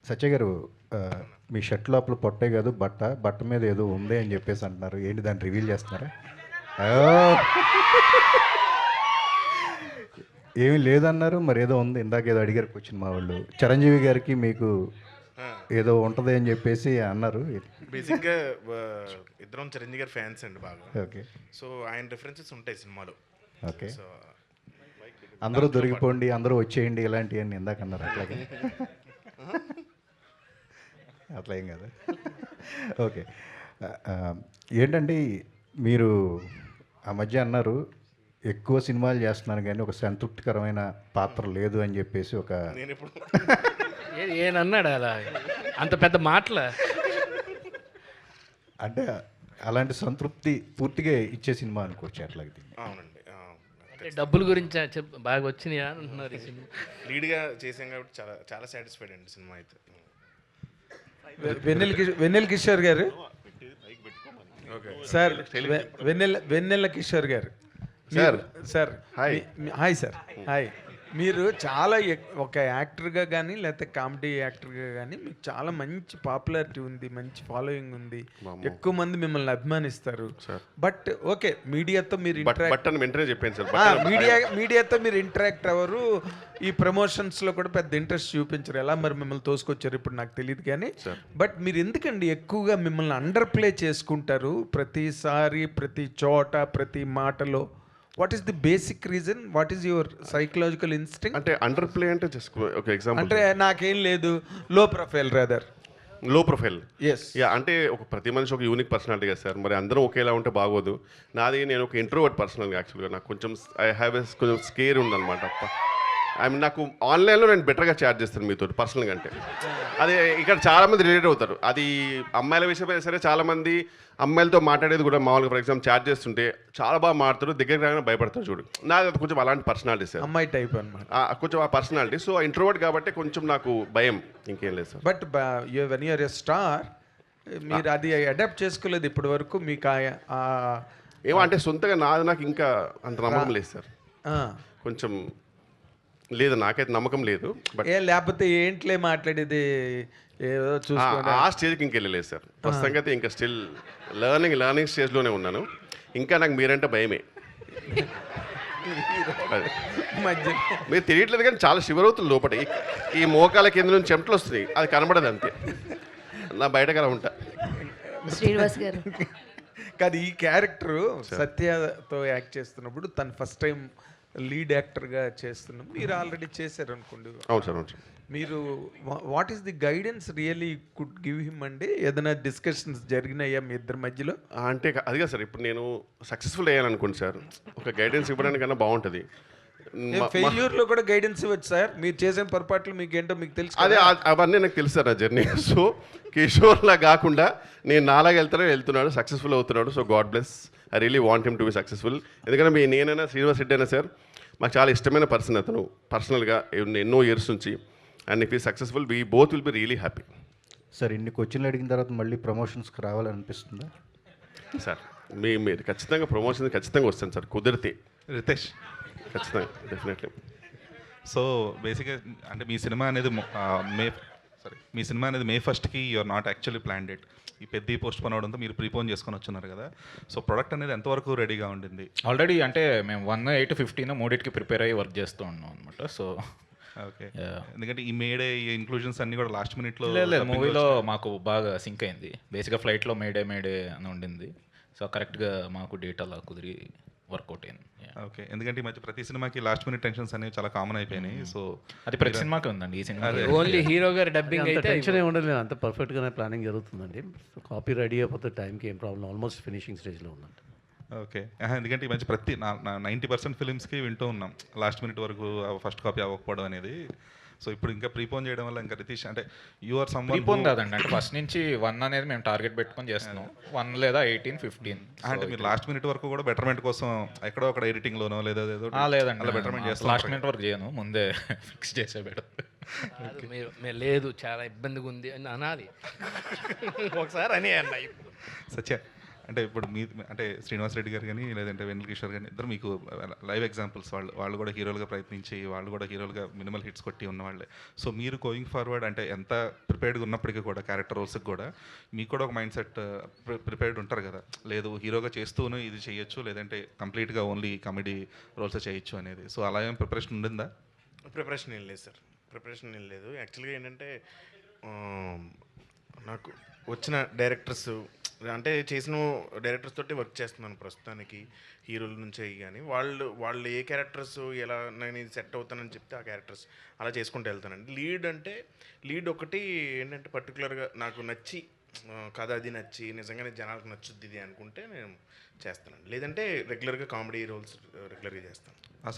సత్య గారు మీ షర్ట్ లోపల పొట్టే కాదు బట్ట మీద ఏదో ఉంది అని చెప్పేసి అంటున్నారు. ఏంటి దాన్ని రివీల్ చేస్తున్నారా? ఏమీ లేదన్నారు, మరి ఏదో ఉంది. ఇందాక ఏదో అడిగారు క్వశ్చన్ మా వాళ్ళు. చిరంజీవి గారికి మీకు ఏదో ఉంటుంది అని చెప్పేసి అన్నారు. బేసిక్గా ఇద్దరం చిరంజీవి గారి ఫ్యాన్స్ అండి బాగా. ఓకే. సో ఆయన రిఫరెన్సెస్ ఉంటాయి సినిమాలో. ఓకే. సో అందరూ దొరికిపోండి, అందరూ వచ్చేయండి ఇలాంటివన్నీ ఇందాక అన్నారు. అట్లాగే అట్లా ఏం కాదు. ఓకే. ఏంటంటే మీరు ఆ మధ్య అన్నారు ఎక్కువ సినిమాలు చేస్తున్నాను కానీ ఒక సంతృప్తికరమైన పాత్ర లేదు అని చెప్పేసి ఒక నేను ఇప్పుడు ఏనన్నాడు అలా అంత పెద్ద మాటల అంటే అలాంటి సంతృప్తి పూర్తిగా ఇచ్చే సినిమా అనుకోవచ్చు అట్లాగే దీన్ని. అవునండి, అంటే డబ్బుల గురించి బాగా వచ్చినాయా అంటున్నారు ఈ సినిమా. లీడ్గా చేసాం కాబట్టి చాలా చాలా సాటిస్ఫైడ్ అండి సినిమా అయితే. వెన్నెల కిషోర్ గారు ఓకే సార్, వెన్నెల కిషోర్ గారు సార్, హాయ్ సార్, హాయ్. మీరు చాలా ఒక యాక్టర్గా కానీ లేకపోతే కామెడీ యాక్టర్గా కానీ మీకు చాలా మంచి పాపులారిటీ ఉంది, మంచి ఫాలోయింగ్ ఉంది, ఎక్కువ మంది మిమ్మల్ని అభిమానిస్తారు. బట్ ఓకే, మీడియాతో మీరు మీడియాతో మీరు ఇంటరాక్ట్ అవ్వరు, ఈ ప్రమోషన్స్లో కూడా పెద్ద ఇంట్రెస్ట్ చూపించరు. ఎలా మరి మిమ్మల్ని తోసుకొచ్చారు ఇప్పుడు నాకు తెలియదు కానీ, బట్ మీరు ఎందుకండి ఎక్కువగా మిమ్మల్ని అండర్ ప్లే చేసుకుంటారు ప్రతిసారి, ప్రతి చోట, ప్రతి మాటలో? What is the basic reason? What is your psychological instinct? అంటే అండర్ ప్లే అంటే జస్ట్ ఒక ఎగ్జాంపుల్, అంటే నాకేం లేదు, లో ప్రొఫైల్ రాదర్. లో ప్రొఫైల్. ఎస్. యా, అంటే ఒక ప్రతి మనిషి ఒక యూనిక్ పర్సనాలిటీ కదా సార్. మరి అందరం ఒకేలా ఉంటే బాగోదు. నేను ఒక ఇంట్రోవర్ట్ పర్సనల్గా యాక్చువల్గా నాకు కొంచెం కొంచెం స్కేర్ ఉందన్నమాట. నాకు ఆన్లైన్లో నేను బెటర్గా చాట్ చేస్తాను మీతో పర్సనల్గా. అంటే అది ఇక్కడ చాలామంది రిలేట్ అవుతారు. అది అమ్మాయిల విషయమైనా సరే, చాలామంది అమ్మాయిలతో మాట్లాడేది కూడా మామూలుగా ఫర్ ఎగ్జాంపుల్ చాట్ చేస్తుంటే చాలా బాగా మాట్లాడతారు, దగ్గరికి రాగానే భయపడతారు. చూడు, నాది కొంచెం అలాంటి పర్సనాలిటీ సార్, అమ్మాయి టైప్ అనమాట, కొంచెం ఆ పర్సనాలిటీ. సో ఇంట్రోవర్ట్ కాబట్టి కొంచెం నాకు భయం, ఇంకేం లేదు sir. But when you're a star మీరు అది అడాప్ట్ చేసుకోలేదు ఇప్పటి వరకు. మీకు ఏమో అంటే సొంతగా నాకు ఇంకా అంత నమ్మకం లేదు సార్. కొంచెం లేదు, నాకైతే నమ్మకం లేదు. బట్ లేకపోతే ఏంట్లే మాట్లాడేది ఏదో చూసుకోండి, ఆ స్టేజ్కి ఇంకెళ్ళలేదు సార్. ప్రస్తుతంగా అయితే ఇంకా స్టిల్ లర్నింగ్ స్టేజ్లోనే ఉన్నాను. ఇంకా నాకు మీరంటే భయమే. మీరు తెలియట్లేదు కానీ చాలా షివర్ అవుతుంది లోపల. ఈ మోకాల కింద నుంచి చెమటలు వస్తున్నాయి, అది కనబడదు అంతే. నా బయటకు అలా ఉంటా. శ్రీనివాస్ గారు కాదు, ఈ క్యారెక్టర్ సత్యతో యాక్ట్ చేస్తున్నప్పుడు తను ఫస్ట్ టైం లీడ్ యాక్టర్గా చేస్తున్నాం, మీరు ఆల్రెడీ చేశారు అనుకోండి. అవును సార్, అవును సార్. మీరు what is the guidance really could give him అండి? ఏదైనా డిస్కషన్స్ జరిగినాయా మీ ఇద్దరి మధ్యలో? అంటే అదిగా సార్, ఇప్పుడు నేను సక్సెస్ఫుల్ అయ్యాను అనుకోండి సార్, ఒక గైడెన్స్ ఇవ్వడానికన్నా బాగుంటుంది. ఫెయిల్యూర్లో కూడా గైడెన్స్ ఇవ్వచ్చు సార్. మీరు చేసిన పొరపాట్లు మీకు ఏంటో మీకు తెలుసు. అదే అవన్నీ నాకు తెలుసు సార్, నా జర్నీ. సో కిషోర్లా కాకుండా నేను నాలాగా వెళ్తున్నాడు, సక్సెస్ఫుల్ అవుతున్నాడు. So God bless. I really want him to be successful. ఎందుకంటే నేనైనా శ్రీనివాస్ రెడ్డి అయినా సార్ మాకు చాలా ఇష్టమైన పర్సన్ అతను పర్సనల్గా ఎన్నో ఇయర్స్ నుంచి. అండ్ ఇఫ్ ఈ successful we both will be really happy. Sir ఇన్ని క్వశ్చన్లు అడిగిన తర్వాత మళ్ళీ ప్రమోషన్స్కి రావాలనిపిస్తుందా సార్? మీరు ఖచ్చితంగా ప్రమోషన్ ఖచ్చితంగా వస్తాను సార్, కుదిరితే. రితేష్ ఖచ్చితంగా, డెఫినెట్లీ. సో బేసిక్గా అంటే మీ సినిమా అనేది May 1st you're not actually plan date. ఈ పెద్ద పోస్ట్ పోన్ అవడంతో మీరు ప్రీపోన్ చేసుకొని వచ్చున్నారు కదా. సో ప్రొడక్ట్ అనేది ఎంతవరకు రెడీగా ఉండింది? ఆల్రెడీ అంటే మేము 1, 8, 15 మూడింటికి ప్రిపేర్ అయ్యి వర్క్ చేస్తూ ఉన్నాం అనమాట. సో ఓకే, ఎందుకంటే ఈ మేడే ఈ ఇంక్లూజన్స్ అన్ని కూడా లాస్ట్ మినిట్లో మూవీలో మాకు బాగా సింక్ అయింది. బేసిక్గా ఫ్లైట్లో మేడే అని ఉండింది. సో కరెక్ట్గా మాకు డేట్ అలా కుదిరి వర్కౌట్ అయింది. ఓకే, ఎందుకంటే ఈ మధ్య ప్రతి సినిమాకి లాస్ట్ మినిట్ టెన్షన్స్ అనేవి చాలా కామన్ అయిపోయినాయి. సో అది ప్రతి సినిమాకి ఉందండి. ఈ సినిమా ఓన్లీ హీరో గారి డబ్బింగ్ అయితే టెన్షన్ ఉండదు, అంత పర్ఫెక్ట్గానే ప్లానింగ్ జరుగుతుందండి. కాపీ రెడీ అయిపోతే టైంకి ఏం ప్రాబ్లం, ఆల్మోస్ట్ ఫినిషింగ్ స్టేజ్లో ఉందండి. ఓకే, ఎందుకంటే ఈ మధ్య ప్రతి 90% ఫిలిమ్స్కి వింటూ ఉన్నాం లాస్ట్ మినిట్ వరకు ఫస్ట్ కాపీ అవ్వకపోవడం అనేది. సో ఇప్పుడు ఇంకా ప్రీపోన్ చేయడం వల్ల ఇంకా రితీష్ అంటే యూఆర్ సమ్ ప్రీపోన్ కాదండి, అంటే ఫస్ట్ నుంచి 1 అనేది మేము టార్గెట్ పెట్టుకొని చేస్తున్నాం. 1 లేదా 18, 15 అంటే మీరు లాస్ట్ మినిట్ వరకు కూడా బెటర్మెంట్ కోసం ఎక్కడో అక్కడ ఎడిటింగ్లోనో లేదా లేదండి, అలా బెటర్మెంట్ చేస్తాం. లాస్ట్ మినిట్ వరకు చేయను, ముందే ఫిక్స్ చేసే బెటర్. మీరు లేదు చాలా ఇబ్బందిగా ఉంది అని అనాలి ఒకసారి అని అన్న. సత్య అంటే ఇప్పుడు మీ అంటే శ్రీనివాస్ రెడ్డి గారు కానీ లేదంటే వెన్నెల కిషోర్ కానీ ఇద్దరు మీకు లైవ్ ఎగ్జాంపుల్స్. వాళ్ళు కూడా హీరోలుగా ప్రయత్నించి వాళ్ళు కూడా హీరోలుగా మినిమల్ హిట్స్ కొట్టి ఉన్నవాళ్ళే. సో మీరు గోయింగ్ ఫార్వర్డ్ అంటే ఎంత ప్రిపేర్డ్గా ఉన్నప్పటికీ కూడా క్యారెక్టర్ రోల్స్కి కూడా మీకు కూడా ఒక మైండ్ సెట్ ప్రిపేర్డ్ ఉంటారు కదా, లేదు హీరోగా చేస్తూనే ఇది చేయొచ్చు, లేదంటే కంప్లీట్గా ఓన్లీ కామెడీ రోల్స్ చేయొచ్చు అనేది. సో అలా ఏం ప్రిపరేషన్ ఉండిందా? ప్రిపరేషన్ ఏం లేదు సార్, ప్రిపరేషన్ ఏం లేదు. యాక్చువల్గా ఏంటంటే నాకు వచ్చిన డైరెక్టర్స్ అంటే చేసిన డైరెక్టర్స్ తోటి వర్క్ చేస్తున్నాను ప్రస్తుతానికి, హీరోల నుంచి అయ్యి. కానీ వాళ్ళు ఏ క్యారెక్టర్స్ ఎలా నేను ఇది సెట్ అవుతానని చెప్తే ఆ క్యారెక్టర్స్ అలా చేసుకుంటూ వెళ్తానండి. లీడ్ ఒకటి ఏంటంటే పర్టికులర్గా నాకు నచ్చి కథ అది నచ్చి నిజంగానే జనాలకు నచ్చుద్ది ఇది అనుకుంటే నేను చేస్తానండి. లేదంటే రెగ్యులర్గా కామెడీ రోల్స్ రెగ్యులర్గా చేస్తాను.